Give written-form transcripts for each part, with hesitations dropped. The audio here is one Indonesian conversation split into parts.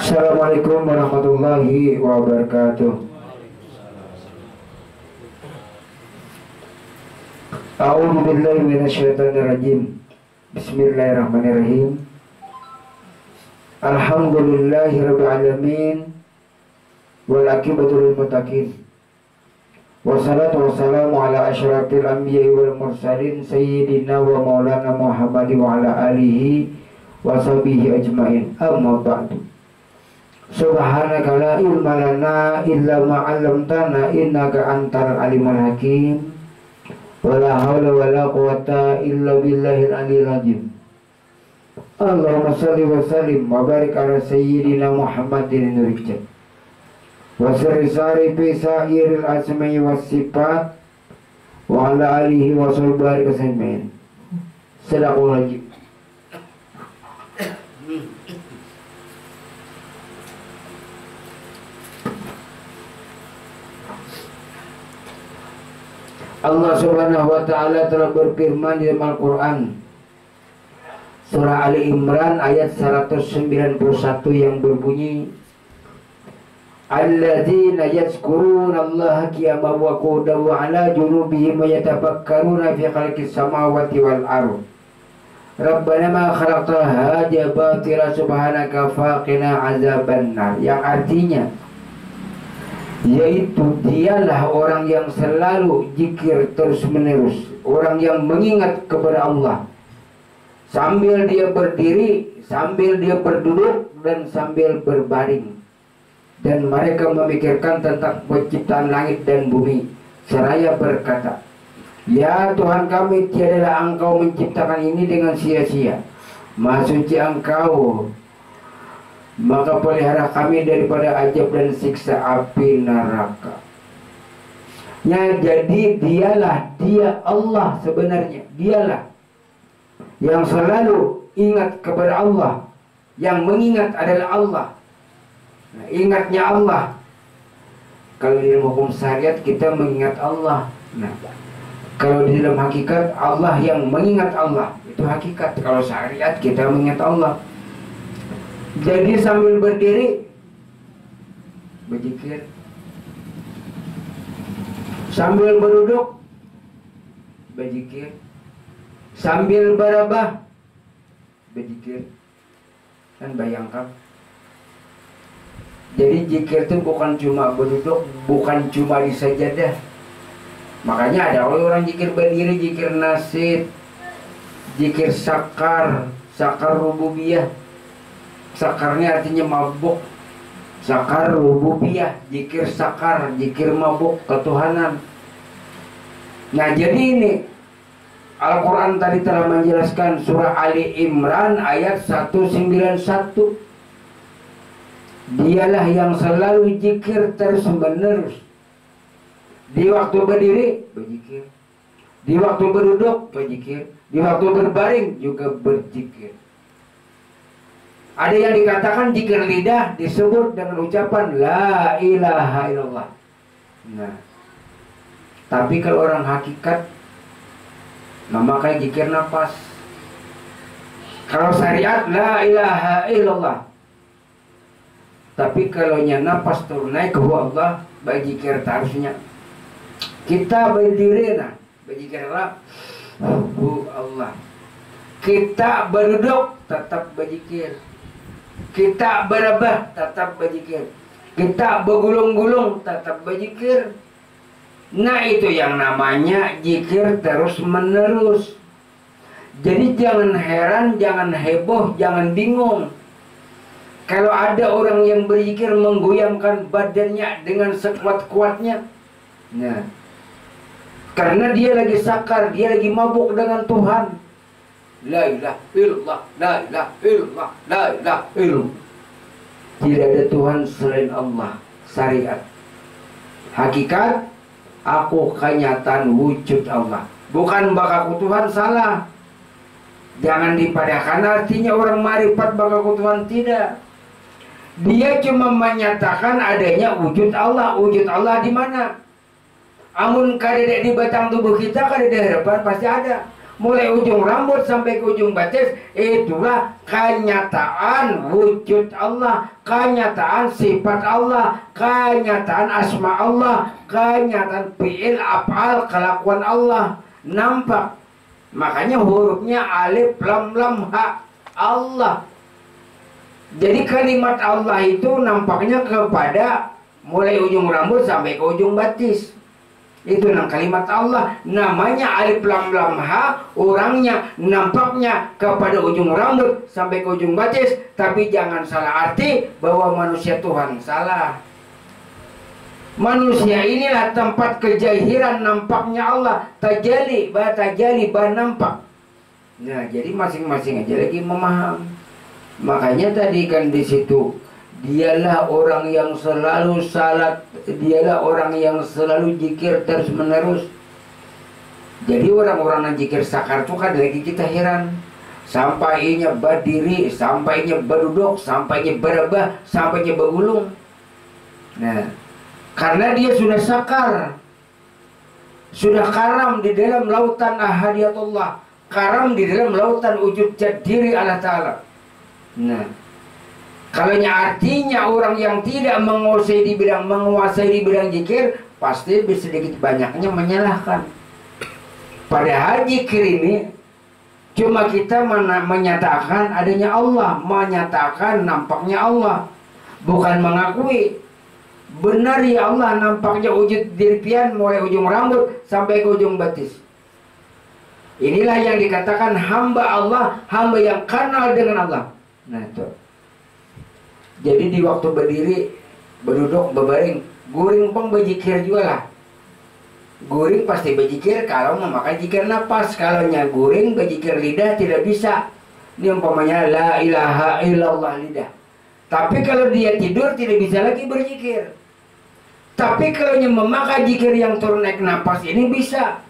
Assalamualaikum warahmatullahi wabarakatuh. A'udzu billahi minasyaitonir rajim. Bismillahirrahmanirrahim. Alhamdulillahirabbil alamin wal aqibatu lil muttaqin. Wassalatu wassalamu ala asyrafil anbiya'i wal mursalin sayyidina wa maulana Muhammadin wa ala alihi wa sahbihi ajmain. Amma ba'du. Subhanaka la ilma lana illa ma 'allamtana innaka antal alimul hakim. Wala haula wala quwata illa billahil aliyil azim. Allahumma shalli wa sallim wa barik ala sayyidina Muhammadin nurijat wa sirri sarifi sa'iril asma'i was sifat wa ala alihi wa sahbihi ajmain. Sadaqallahu azim. Allah Subhanahu wa ta'ala telah berfirman di dalam Al-Quran Surah Ali Imran ayat 191 yang berbunyi, Alladzina yazkuruna Allaha qiyaman wa qu'udan wa 'ala junubihim wa yatafakkaruna fi khalqis samawati wal ardh. Rabbana ma khalaqta hadza batila subhanaka faqina 'adzabannar. Yang artinya yaitu dialah orang yang selalu zikir terus menerus, orang yang mengingat kepada Allah sambil dia berdiri, sambil dia berduduk, dan sambil berbaring, dan mereka memikirkan tentang penciptaan langit dan bumi seraya berkata, ya Tuhan kami, tiadalah Engkau menciptakan ini dengan sia-sia, Maha suci Engkau, maka pelihara kami daripada azab dan siksa api neraka. Jadi dia Allah sebenarnya, dialah yang selalu ingat kepada Allah, yang mengingat adalah Allah. Nah, ingatnya Allah. Kalau di dalam hukum syariat kita mengingat Allah. Nah, kalau di dalam hakikat Allah yang mengingat Allah, itu hakikat. Kalau syariat kita mengingat Allah. Jadi sambil berdiri berzikir, sambil berduduk berzikir, sambil berabah berzikir. Dan bayangkan, jadi zikir itu bukan cuma berduduk, bukan cuma di sajadah. Makanya ada orang zikir berdiri, zikir nasid, zikir sakar, sakar rububiyah. Sakarnya artinya mabuk. Sakar rububiyah, zikir sakar, zikir mabuk ketuhanan. Nah, jadi ini Al-Quran tadi telah menjelaskan surah Ali Imran ayat 191. Dialah yang selalu zikir terus menerus. Di waktu berdiri berzikir, di waktu berduduk berzikir, di waktu berbaring juga berzikir. Ada yang dikatakan zikir lidah disebut dengan ucapan la ilaha illallah. Nah, tapi kalau orang hakikat memakai zikir nafas. Kalau syariat la ilaha illallah. Tapi kalau nafas turun naik ke Allah, bagi zikir harusnya kita berdiri, nah berzikir Allah. Kita berduduk tetap berzikir. Kita berabah tetap berzikir. Kita bergulung-gulung tetap berzikir. Nah, itu yang namanya zikir terus menerus. Jadi jangan heran, jangan heboh, jangan bingung kalau ada orang yang berzikir menggoyangkan badannya dengan sekuat-kuatnya. Nah, karena dia lagi sakar, dia lagi mabuk dengan Tuhan. La ilaha illallah, la ilaha illallah, la ilaha illallah. Tidak ada Tuhan selain Allah. Syariat hakikat, aku kenyataan wujud Allah, bukan bakaku Tuhan. Salah. Jangan dipadakan artinya orang marifat bakaku Tuhan. Tidak. Dia cuma menyatakan adanya wujud Allah. Wujud Allah di mana? Amun kadek di batang tubuh kita, kadek di hadapan pasti ada. mulai ujung rambut sampai ke ujung batis, itulah kenyataan wujud Allah, kenyataan sifat Allah, kenyataan asma Allah, kenyataan fi'il af'al kelakuan Allah nampak. Makanya hurufnya alif lam lam ha, Allah. Jadi kalimat Allah itu nampaknya kepada mulai ujung rambut sampai ke ujung batis. Itu kalimat Allah. Namanya alif lam lam ha, orangnya nampaknya kepada ujung rambut sampai ke ujung batis. Tapi jangan salah arti bahwa manusia Tuhan. Salah. Manusia inilah tempat kejahiran nampaknya Allah. Tajali bah nampak. Nah, jadi masing-masing aja lagi memaham. Makanya tadi kan di situ, dialah orang yang selalu salat, dialah orang yang selalu zikir terus menerus. Jadi orang-orang yang zikir sakar itu kan lagi kita heran. Sampainya berdiri, sampainya berduduk, sampainya berabah, sampainya bergulung. Nah, karena dia sudah sakar, sudah karam di dalam lautan ahadiyatullah, karam di dalam lautan wujud jat diri Allah Ta'ala. Nah, kalau artinya orang yang tidak menguasai di bidang zikir, pasti sedikit banyaknya menyalahkan. Padahal zikir ini cuma kita menyatakan adanya Allah, menyatakan nampaknya Allah, bukan mengakui. Benar ya Allah nampaknya wujud diri pian mulai ujung rambut sampai ke ujung batis. Inilah yang dikatakan hamba Allah, hamba yang kenal dengan Allah. Nah itu. Jadi di waktu berdiri, berduduk, berbaring, guring pun berzikir juga lah. Guring pasti berzikir kalau memakai zikir nafas. Kalau guring berzikir lidah tidak bisa. Ini umpamanya la ilaha illallah lidah. Tapi kalau dia tidur tidak bisa lagi berzikir. Tapi kalau memakai zikir yang turun naik nafas ini bisa.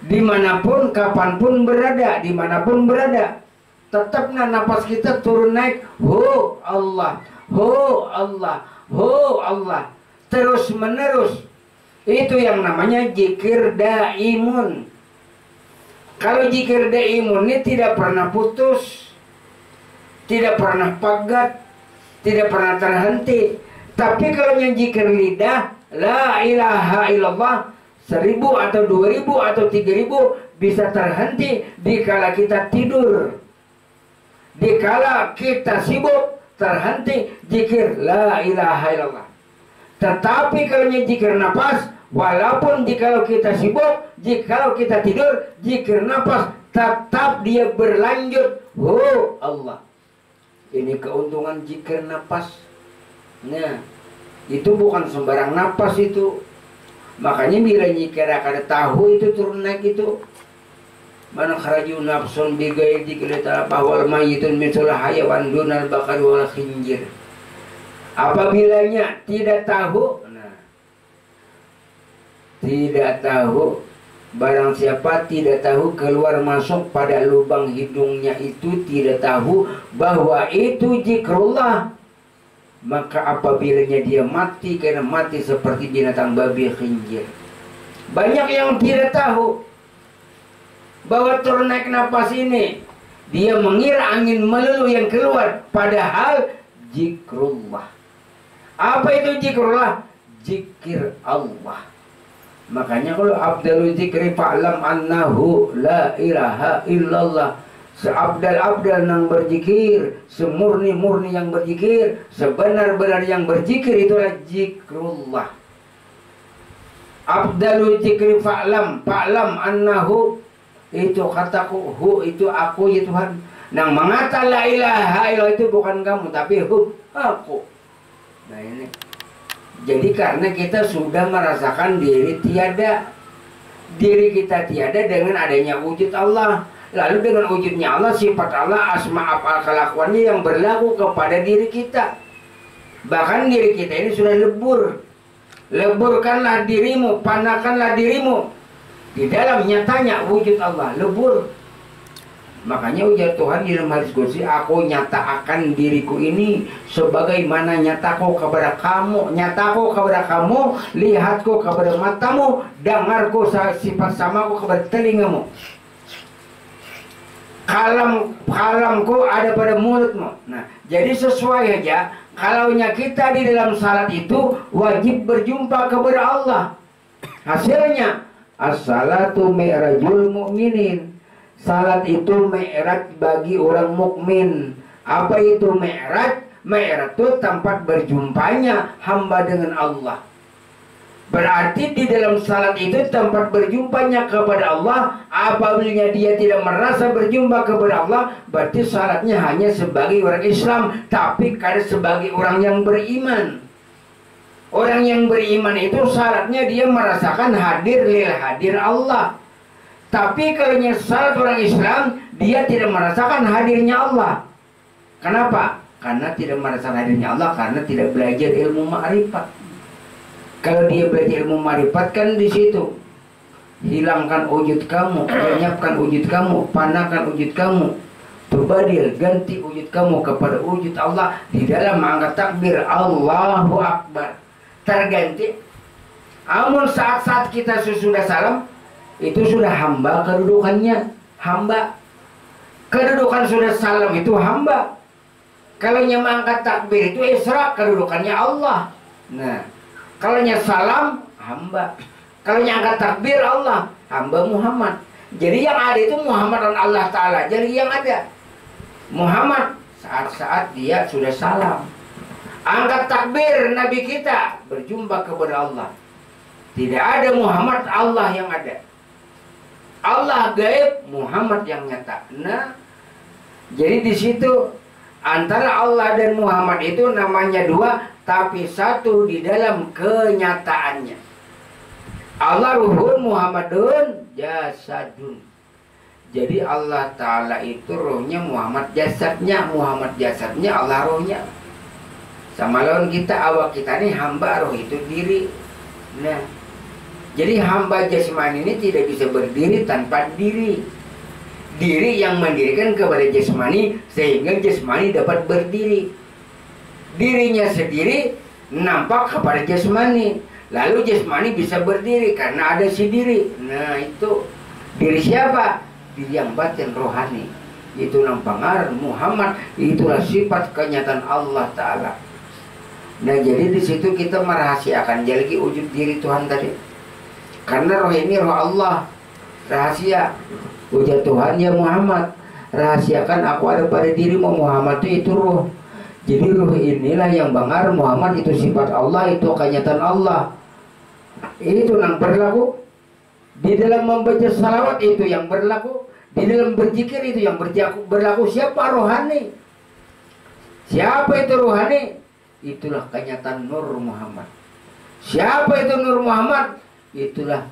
Dimanapun, kapanpun berada, dimanapun berada. Tetap nafas kita turun naik, hu Allah, hu Allah, hu Allah, terus menerus. Itu yang namanya zikir daimun. Kalau zikir daimun ini tidak pernah putus, tidak pernah pagat, tidak pernah terhenti. Tapi kalau yang zikir lidah, la ilaha illallah, 1000 atau 2000 atau 3000 bisa terhenti dikala kita tidur. Dikala kita sibuk terhenti zikir la ilaha illallah. Tetapi kalau zikir nafas, walaupun jikalau kita sibuk, jikalau kita tidur, zikir nafas tetap dia berlanjut. Oh Allah. Ini keuntungan zikir nafas. Nah, itu bukan sembarang nafas itu. Makanya bila zikir kada tahu itu turun naik itu. Man kharaju nafsun bigairi dzikri ta'ala wal mayyitun misal hayawan dunal bakar wal khinjir. Apabila tidak tahu, nah, tidak tahu, barang siapa tidak tahu keluar masuk pada lubang hidungnya itu tidak tahu bahwa itu zikrullah, maka apabila dia mati karena mati seperti binatang babi khinjir. Banyak yang tidak tahu bahwa turun naik nafas ini dia mengira angin melulu yang keluar, padahal zikrullah. Apa itu zikrullah? Zikir Allah. Makanya kalau abdalul zikri fa'lam annahu la ilaha illallah. Seabdal-abdal yang berzikir, semurni-murni yang berzikir, sebenar-benar yang berzikir itulah zikrullah. Abdalul zikri fa'lam annahu, itu kataku, hu itu aku ya Tuhan. Yang mengata la ilaha illallah itu bukan kamu, tapi hu aku. Nah ini. Jadi karena kita sudah merasakan diri tiada, diri kita tiada dengan adanya wujud Allah. Lalu dengan wujudnya Allah, sifat Allah, asma af'al kelakuannya yang berlaku kepada diri kita. Bahkan diri kita ini sudah lebur. Leburkanlah dirimu, panakanlah dirimu. Di dalam nyatanya wujud Allah lebur. Makanya ujar Tuhan di dalam hadis qudsi, aku nyatakan diriku ini sebagaimana nyataku kepada kamu, nyataku kepada kamu, lihatku kepada matamu, dengarku sifat samaku kepada telingamu. kalamku ada pada mulutmu. Nah, jadi sesuai aja. Kalaunya kita di dalam salat itu wajib berjumpa kepada Allah. Hasilnya as-salatu mi'rajul mu'minin. Salat itu mi'raj bagi orang mukmin. Apa itu mi'raj? Mi'raj itu tempat berjumpanya hamba dengan Allah. Berarti di dalam salat itu tempat berjumpanya kepada Allah. Apabila dia tidak merasa berjumpa kepada Allah, berarti salatnya hanya sebagai orang Islam, tapi kada sebagai orang yang beriman. Orang yang beriman itu salatnya dia merasakan hadir Allah. Tapi kalau salat orang Islam, dia tidak merasakan hadirnya Allah. Kenapa? Karena tidak merasakan hadirnya Allah, karena tidak belajar ilmu ma'rifat. Kalau dia belajar ilmu ma'rifat kan di situ. Hilangkan wujud kamu, lenyapkan wujud kamu, panakan wujud kamu. Berbadil, ganti wujud kamu kepada wujud Allah di dalam angkat takbir Allahu Akbar. Terganti. Amun saat-saat kita sudah salam, itu sudah hamba kedudukannya. Hamba. Kedudukan sudah salam itu hamba. Kalau yang mengangkat takbir itu Isra, kedudukannya Allah. Nah, kalau salam, hamba. Kalau angkat takbir Allah, hamba Muhammad. Jadi yang ada itu Muhammad dan Allah Ta'ala. Jadi yang ada Muhammad saat-saat dia sudah salam. Angkat takbir Nabi kita berjumpa kepada Allah. Tidak ada Muhammad, Allah yang ada. Allah gaib, Muhammad yang nyata. Nah, jadi di situ antara Allah dan Muhammad itu namanya dua, tapi satu di dalam kenyataannya. Allah ruhun, Muhammadun jasadun. Jadi Allah Ta'ala itu rohnya, Muhammad jasadnya. Muhammad jasadnya, Allah rohnya. Sama lawan kita, awak kita ini hamba, roh itu diri. Nah, jadi hamba jasmani ini tidak bisa berdiri tanpa diri. Diri yang mendirikan kepada jasmani sehingga jasmani dapat berdiri. Dirinya sendiri nampak kepada jasmani, lalu jasmani bisa berdiri karena ada si diri. Nah, itu diri siapa? Diri yang batin rohani. Itu nampangar Muhammad, itulah sifat kenyataan Allah Ta'ala. Nah, jadi di situ kita merahasiakan jadi wujud diri Tuhan tadi. Karena roh ini roh Allah, rahasia. Ujar Tuhan, ya Muhammad, rahasiakan aku ada pada dirimu. Muhammad itu roh. Jadi roh inilah yang bangar Muhammad itu sifat Allah, itu kenyataan Allah. Itu yang berlaku. Di dalam membaca salawat itu yang berlaku. Di dalam berzikir itu yang berlaku. Siapa rohani? Siapa itu rohani? Itulah kenyataan Nur Muhammad. Siapa itu Nur Muhammad? Itulah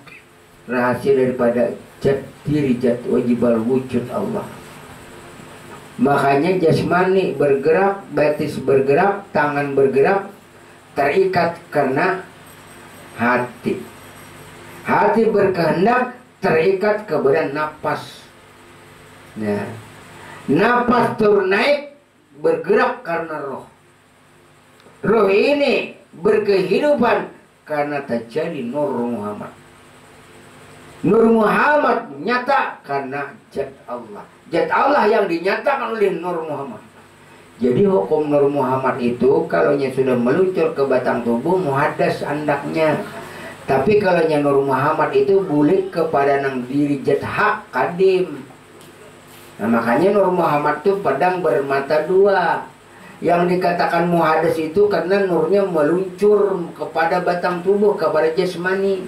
rahasia daripada zat diri, zat wajibal wujud Allah. Makanya jasmani bergerak, batis bergerak, tangan bergerak, terikat karena hati. Hati berkehendak, terikat kepada napas. Nah, napas turun naik, bergerak karena roh. Roh ini berkehidupan karena terjadi Nur Muhammad. Nur Muhammad nyata karena zat Allah. Zat Allah yang dinyatakan oleh Nur Muhammad. Jadi hukum Nur Muhammad itu kalau sudah meluncur ke batang tubuh muhaddas andaknya. Tapi kalau Nur Muhammad itu bulik kepada nang diri zat hak kadim. Nah, makanya Nur Muhammad itu pedang bermata dua. Yang dikatakan muhaddas itu karena nurnya meluncur kepada batang tubuh, kepada jasmani.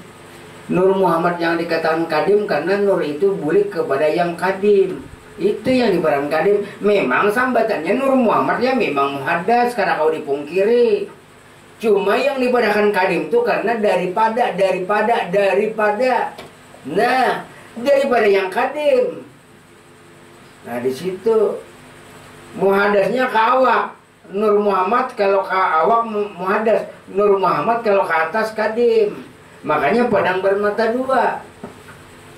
Nur Muhammad yang dikatakan kadim karena nur itu bulik kepada yang kadim. Itu yang dibarang kadim. Memang sambatannya Nur Muhammad ya memang muhaddas karena kau dipungkiri. Cuma yang dibadakan kadim itu karena daripada. Nah, daripada yang kadim. Nah, di situ muhaddasnya ke awak. Nur Muhammad kalau ke awak muhaddas, Nur Muhammad kalau ke atas kadim. Makanya pedang bermata dua.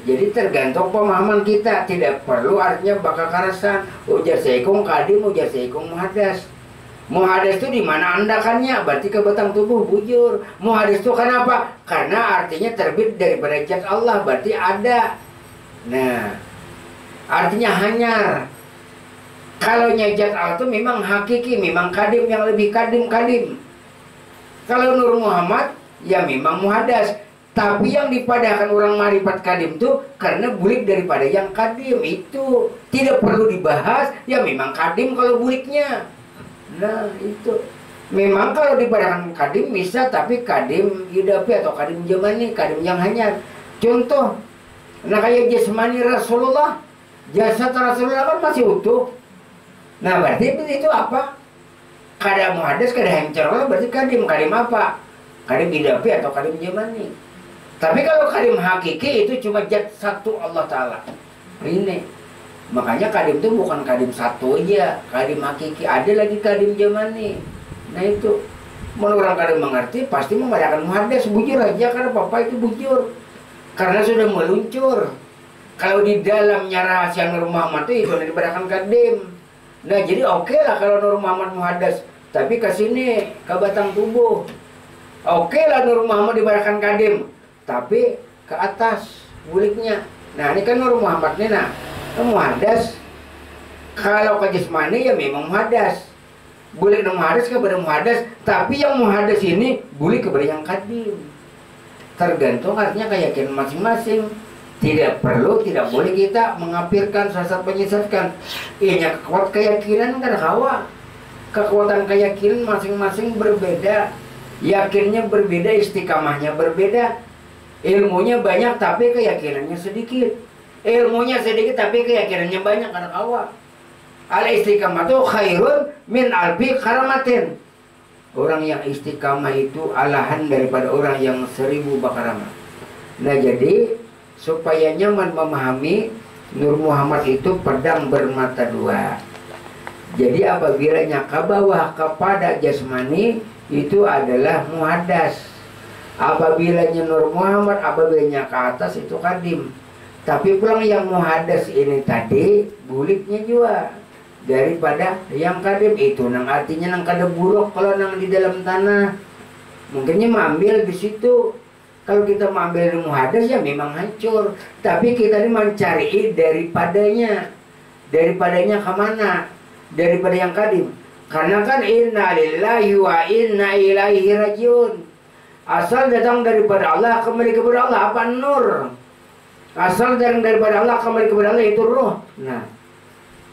Jadi tergantung pemahaman kita. Tidak perlu artinya bakal karasan. Ujar seikung kadim, ujar seikung muhaddas. Muhaddas itu di mana andakannya? Berarti ke batang tubuh bujur. Muhaddas itu kenapa? Karena artinya terbit daripada zat Allah. Berarti ada. Nah, artinya hanyar. Kalau Zat Allah itu memang hakiki, memang kadim, yang lebih kadim. Kalau Nur Muhammad ya memang muhadas. Tapi yang dipadahkan orang marifat kadim itu karena bulik daripada yang kadim. Itu tidak perlu dibahas. Ya memang kadim kalau buliknya. Nah itu. Memang kalau dipadahkan kadim bisa, tapi kadim hidapi atau kadim zamani, kadim yang hanyar. Contoh, nah kayak jasmani Rasulullah, jasad Rasulullah kan masih utuh. Nah berarti itu apa? Kada muhadas, kada hancur, berarti kadim. Kadim apa? Kadim hidapi atau kadim zamani. Tapi kalau kadim hakiki itu cuma zat satu Allah Ta'ala. Ini makanya kadim itu bukan kadim satu aja, kadim hakiki, ada lagi kadim zamani. Nah itu menurut orang kadim mengerti pasti memadakan muhadas, bujur aja karena Bapak itu bujur karena sudah meluncur. Kalau di dalamnya rahasia Nur Muhammad itu dibadakan kadim. Nah jadi oke lah kalau Nur Muhammad muhadas, tapi ke sini ke batang tubuh oke lah Nur Muhammad dibadakan kadim, tapi ke atas buliknya. Nah ini kan Nur Muhammad nih, nah muhadas. Kalau ke jasmani ya memang muhadas, bulik muhadas kepada muhadas, tapi yang muhadas ini bulik kepada yang kadim. Tergantung artinya keyakinan masing-masing. Tidak perlu, tidak boleh kita mengapirkan, sesat menyesatkan. Iya kuat keyakinan kan hawa. Kekuatan keyakinan masing-masing berbeda, yakinnya berbeda, istiqamahnya berbeda. Ilmunya banyak tapi keyakinannya sedikit. Ilmunya sedikit tapi keyakinannya banyak, karena awal. Al istiqamatu khairun min alfi karamatin. Orang yang istiqamah itu alahan daripada orang yang 1000 bakaramah. Nah jadi supaya nyaman memahami, Nur Muhammad itu pedang bermata dua. Jadi apabila ke bawah kepada jasmani itu adalah muhadas. Apabila Nur Muhammad, apabila ke atas itu kadim. Tapi pulang yang muhadas ini tadi buliknya juga daripada yang kadim itu. Nang artinya nang kada buruk kalau nang di dalam tanah. Mungkinnya mengambil di situ. Kalau kita mengambil muhadas ya memang hancur. Tapi kita ini mencari daripadanya. Daripadanya kemana? Daripada yang kadim. Karena kan inna lillahi wa inna ilaihi rajiun. Asal datang daripada Allah, kembali kepada Allah. Apa? Nur. Asal datang daripada Allah, kembali kepada Allah, itu ruh. Nah,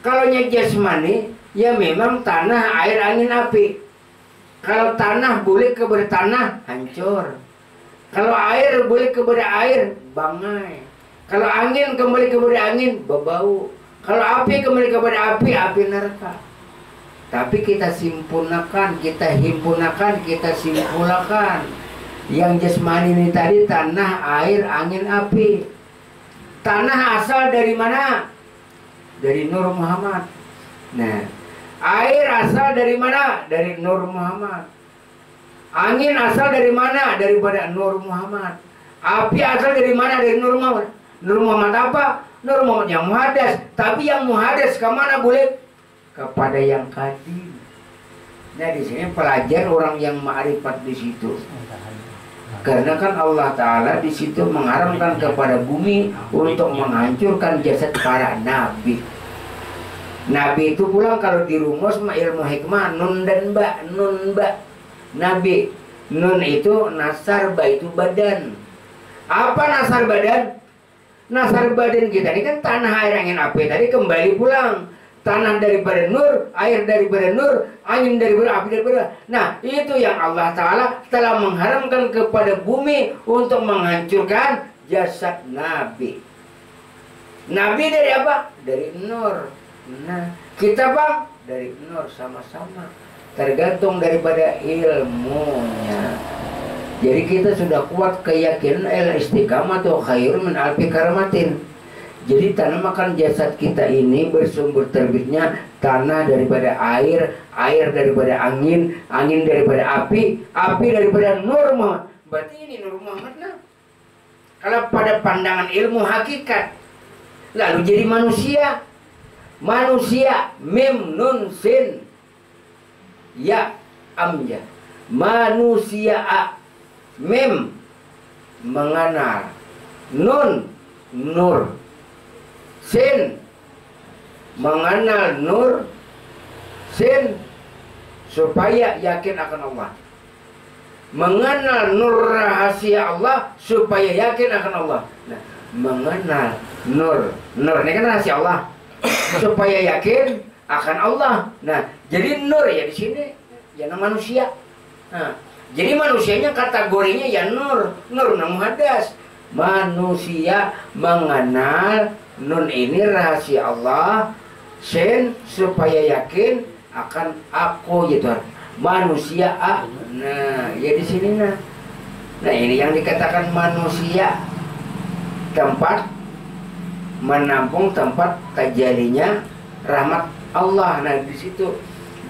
kalau jasmani ya memang tanah, air, angin, api. Kalau tanah boleh kepada tanah, hancur. Kalau air boleh kepada air, bangai. Kalau angin kembali kepada angin, berbau. Kalau api kembali kepada api, api neraka. Tapi kita simpunakan, kita himpunakan, kita simpulakan. Yang jasmani ini tadi tanah, air, angin, api. Tanah asal dari mana? Dari Nur Muhammad. Nah, air asal dari mana? Dari Nur Muhammad. Angin asal dari mana? Daripada Nur Muhammad. Api asal dari mana? Dari Nur Muhammad. Nur Muhammad apa? Nur Muhammad yang muhadas. Tapi yang muhadas kemana boleh? Kepada yang kadim. Nah di sini pelajar orang yang ma'rifat di situ. Karena kan Allah Ta'ala di situ mengharamkan kepada bumi untuk menghancurkan jasad para nabi. Nabi itu pulang kalau dirumus ilmu hikmah nun dan ba, nun ba. Nabi, nun itu nasar, ba itu badan. Apa nasar badan? Nasar badan kita ini kan tanah, air, angin, api. Tadi kembali pulang. Tanah daripada nur, air daripada nur, angin daripada api daripada. Nah itu yang Allah Ta'ala telah mengharamkan kepada bumi untuk menghancurkan jasad Nabi. Nabi dari apa? Dari nur. Nah kita bang dari nur, sama-sama. Tergantung daripada ilmunya. Jadi kita sudah kuat keyakinan istiqamah atau khairun min alfi karamatin. Jadi tanamakan jasad kita ini bersumber terbitnya tanah daripada air, air daripada angin, angin daripada api, api daripada Nur Muhammad. Berarti ini Nur Muhammad nah. Kalau pada pandangan ilmu hakikat, lalu jadi manusia. Manusia mim nun sin ya amja. Manusia a mim mengenal, nun nur, sin mengenal nur sin supaya yakin akan Allah. Mengenal nur rahasia Allah supaya yakin akan Allah. Nah, mengenal nur ini kan rahasia Allah supaya yakin akan Allah. Nah, jadi nur ya di sini ya manusia. Nah, jadi manusianya kategorinya ya nur muhadas. Manusia mengenal nun ini rahasia Allah, sin supaya yakin akan aku gitu. Manusia nah ya di sini nah ini yang dikatakan manusia, tempat menampung, tempat terjadinya rahmat Allah. Nah di situ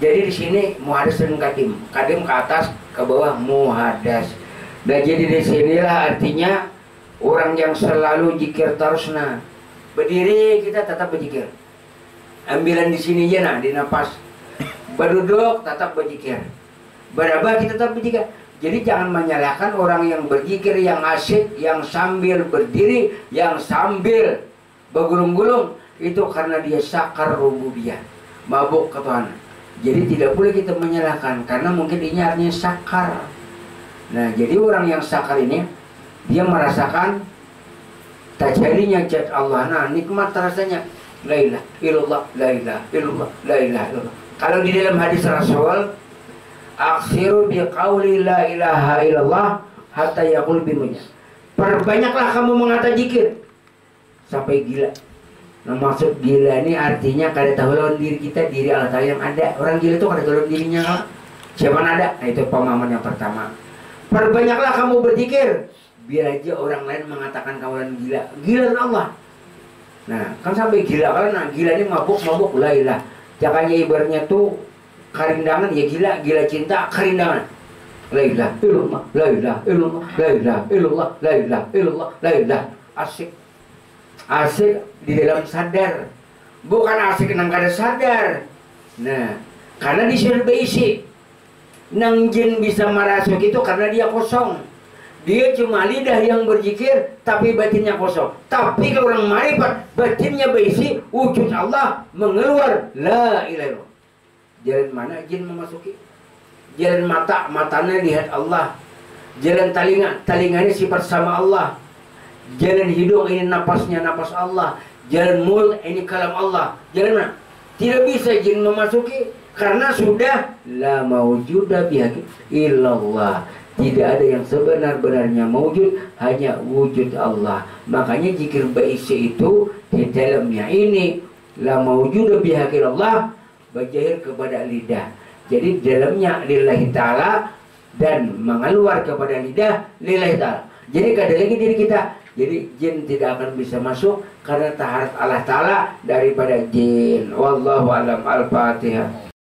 jadi di sini muhadas dan kadim ke atas ke bawah muhadas. Nah jadi di sinilah artinya orang yang selalu zikir terus. Nah berdiri kita tetap berzikir, ambilan di sini aja nah di napas, berduduk tetap berzikir, berabah kita tetap berzikir. Jadi jangan menyalahkan orang yang berzikir, yang asyik, yang sambil berdiri, yang sambil bergulung-gulung, itu karena dia sakar rububiyah, mabuk ke Tuhan. Jadi tidak boleh kita menyalahkan karena mungkin ini artinya sakar. Nah jadi orang yang sakar ini dia merasakan tajalinya zat Allah. Nah nikmat rasanya la ilaha illallah, la ilaha illallah, la ilaha illallah. Kalau di dalam hadis Rasul, aksiru biqauli la ilaha illallah hatta yaqul bimunya. Perbanyaklah kamu mengata zikir sampai gila. Nah maksud gila ini artinya kada tahu lawan diri kita, diri Allah Ta'ala yang ada. Orang gila itu kada tahu lawan dirinya kan? Siapa ada? Nah itu pemahaman yang pertama. Perbanyaklah kamu berzikir biar aja orang lain mengatakan kamu gila. Gila Allah. Nah kan sampai gila kan? Nah gila ini mabuk la ilah. Jangannya ibaratnya tuh karindangan ya gila cinta karindangan. La ilah illallah, la ilah illallah, la ilah illallah, la ilah illallah, la ilah. Asik di dalam sadar, bukan asik nang kada sadar. Nah karena di sini berisi nang jin bisa merasuk itu karena dia kosong. Dia cuma lidah yang berzikir tapi batinnya kosong. Tapi kalau orang marifat batinnya berisi wujud Allah mengeluar la ilaha illallah. Jalan mana jin memasuki? Jalan matanya lihat Allah. Jalan telinganya sifat sama Allah. Jalan hidung ini napasnya napas Allah. Jalan mulut ini kalam Allah. Jalan mana? Tidak bisa jin memasuki karena sudah la maujuda bihaqi illallah. Tidak ada yang sebenar-benarnya mewujud, hanya wujud Allah. Makanya zikir baisi itu di dalamnya ini la maujuda bihaqi illallah, berjahir kepada lidah. Jadi dalamnya lillahi ta'ala dan mengeluar kepada lidah lillahi ta'ala. Jadi kada lagi diri kita. Jadi jin tidak akan bisa masuk karena taharat Allah Ta'ala daripada jin. Wallahu a'lam. Al-Fatihah.